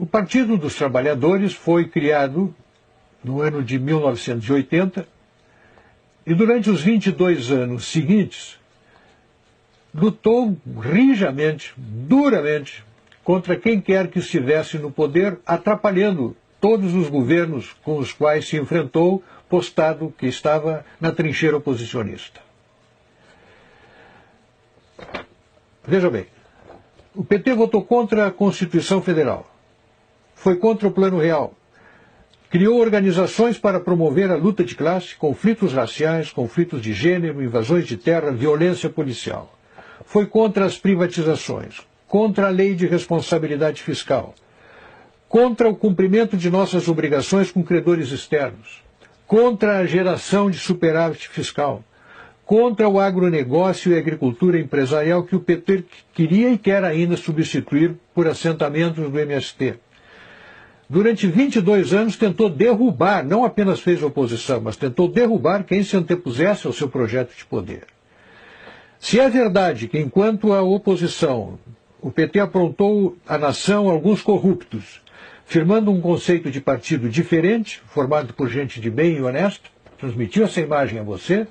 O Partido dos Trabalhadores foi criado no ano de 1980 e durante os 22 anos seguintes lutou rijamente, duramente, contra quem quer que estivesse no poder, atrapalhando todos os governos com os quais se enfrentou, postado que estava na trincheira oposicionista. Veja bem, o PT votou contra a Constituição Federal, foi contra o Plano Real, criou organizações para promover a luta de classe, conflitos raciais, conflitos de gênero, invasões de terra, violência policial. Foi contra as privatizações, contra a lei de responsabilidade fiscal, contra o cumprimento de nossas obrigações com credores externos, contra a geração de superávit fiscal, contra o agronegócio e a agricultura empresarial que o PT queria e quer ainda substituir por assentamentos do MST. Durante 22 anos tentou derrubar, não apenas fez oposição, mas tentou derrubar quem se antepusesse ao seu projeto de poder. Se é verdade que, enquanto a oposição, o PT aprontou à nação alguns corruptos, firmando um conceito de partido diferente, formado por gente de bem e honesta, transmitiu essa imagem a você,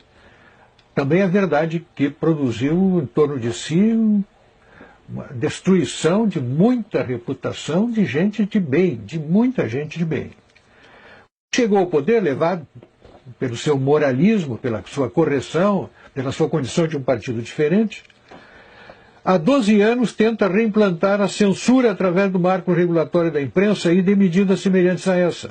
também é verdade que produziu em torno de si uma destruição de muita reputação de gente de bem, de muita gente de bem. Chegou ao poder levado pelo seu moralismo, pela sua correção, pela sua condição de um partido diferente. Há 12 anos tenta reimplantar a censura através do marco regulatório da imprensa e de medidas semelhantes a essa.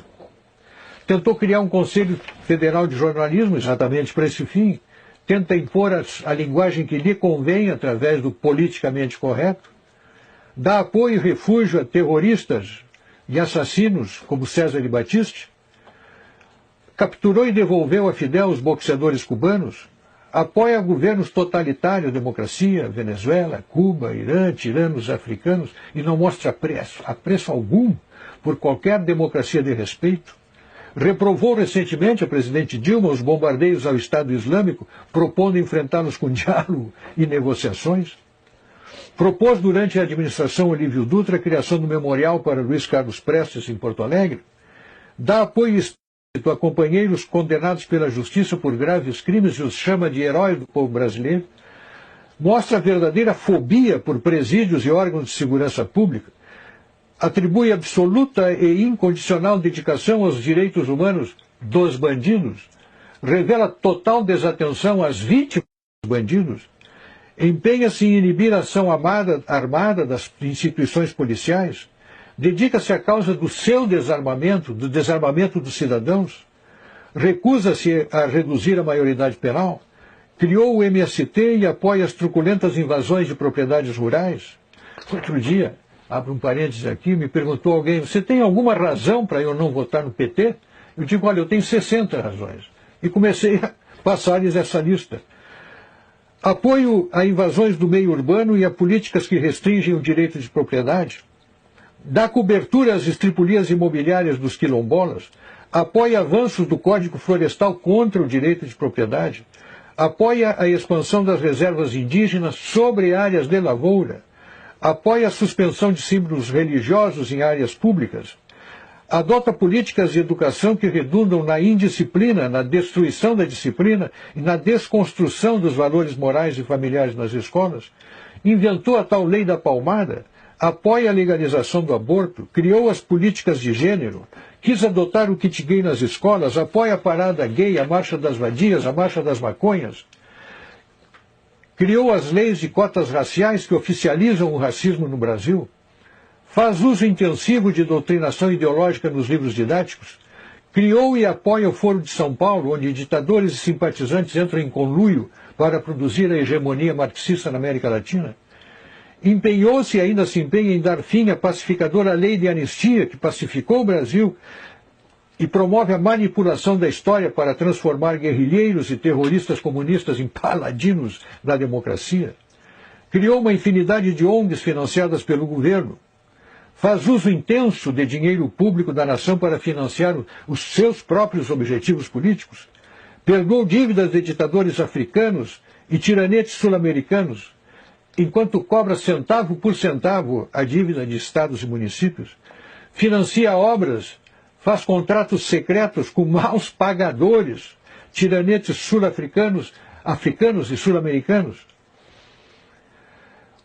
Tentou criar um Conselho Federal de Jornalismo exatamente para esse fim. Tenta impor a linguagem que lhe convém através do politicamente correto. Dá apoio e refúgio a terroristas e assassinos como César de Batiste. Capturou e devolveu a Fidel os boxeadores cubanos. Apoia governos totalitários, democracia, Venezuela, Cuba, Irã, tiranos africanos, e não mostra apreço algum por qualquer democracia de respeito. Reprovou recentemente a presidente Dilma os bombardeios ao Estado Islâmico, propondo enfrentá-los com diálogo e negociações. Propôs durante a administração Olívio Dutra a criação do memorial para Luiz Carlos Prestes em Porto Alegre. Dá apoio explícito a companheiros condenados pela justiça por graves crimes e os chama de heróis do povo brasileiro. Mostra verdadeira fobia por presídios e órgãos de segurança pública. Atribui absoluta e incondicional dedicação aos direitos humanos dos bandidos, revela total desatenção às vítimas dos bandidos, empenha-se em inibir a ação armada das instituições policiais, dedica-se à causa do seu desarmamento, do desarmamento dos cidadãos, recusa-se a reduzir a maioridade penal, criou o MST e apoia as truculentas invasões de propriedades rurais. Outro dia, abro um parênteses aqui, me perguntou alguém, você tem alguma razão para eu não votar no PT? Eu digo, olha, eu tenho 60 razões. E comecei a passar-lhes essa lista. Apoio a invasões do meio urbano e a políticas que restringem o direito de propriedade. Dá cobertura às estripulias imobiliárias dos quilombolas. Apoia avanços do Código Florestal contra o direito de propriedade. Apoia a expansão das reservas indígenas sobre áreas de lavoura. Apoia a suspensão de símbolos religiosos em áreas públicas, adota políticas de educação que redundam na indisciplina, na destruição da disciplina e na desconstrução dos valores morais e familiares nas escolas, inventou a tal lei da palmada, apoia a legalização do aborto, criou as políticas de gênero, quis adotar o kit gay nas escolas, apoia a parada gay, a marcha das vadias, a marcha das maconhas, criou as leis de cotas raciais que oficializam o racismo no Brasil, faz uso intensivo de doutrinação ideológica nos livros didáticos, criou e apoia o Foro de São Paulo, onde ditadores e simpatizantes entram em conluio para produzir a hegemonia marxista na América Latina, empenhou-se e ainda se empenha em dar fim à pacificadora lei de anistia que pacificou o Brasil e promove a manipulação da história para transformar guerrilheiros e terroristas comunistas em paladinos da democracia. Criou uma infinidade de ONGs financiadas pelo governo. Faz uso intenso de dinheiro público da nação para financiar os seus próprios objetivos políticos. Perdoou dívidas de ditadores africanos e tiranetes sul-americanos, enquanto cobra centavo por centavo a dívida de estados e municípios. financia obras, faz contratos secretos com maus pagadores, tiranetes sul-africanos, africanos e sul-americanos.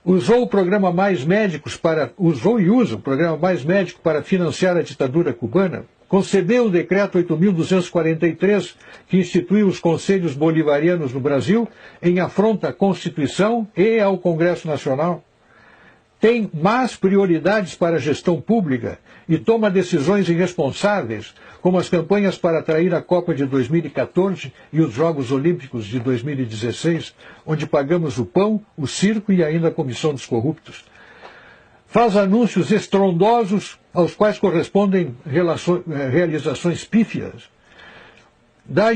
Usou o programa Mais Médicos usou e usa o programa Mais Médico para financiar a ditadura cubana. Concebeu o decreto 8.243, que instituiu os conselhos bolivarianos no Brasil, em afronta à Constituição e ao Congresso Nacional. Tem más prioridades para a gestão pública e toma decisões irresponsáveis, como as campanhas para atrair a Copa de 2014 e os Jogos Olímpicos de 2016, onde pagamos o pão, o circo e ainda a comissão dos corruptos. Faz anúncios estrondosos aos quais correspondem realizações pífias. Dá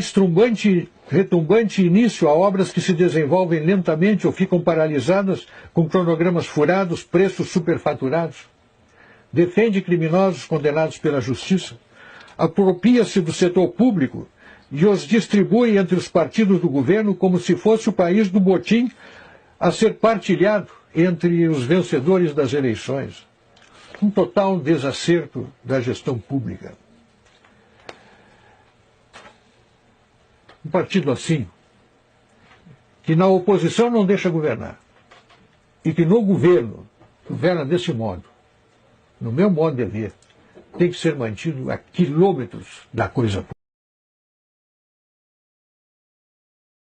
retumbante início a obras que se desenvolvem lentamente ou ficam paralisadas com cronogramas furados, preços superfaturados. Defende criminosos condenados pela justiça. Apropria-se do setor público e os distribui entre os partidos do governo como se fosse o país do botim a ser partilhado entre os vencedores das eleições. Um total desacerto da gestão pública. Um partido assim, que na oposição não deixa governar, e que no governo governa desse modo, no meu modo de ver, tem que ser mantido a quilômetros da coisa pública.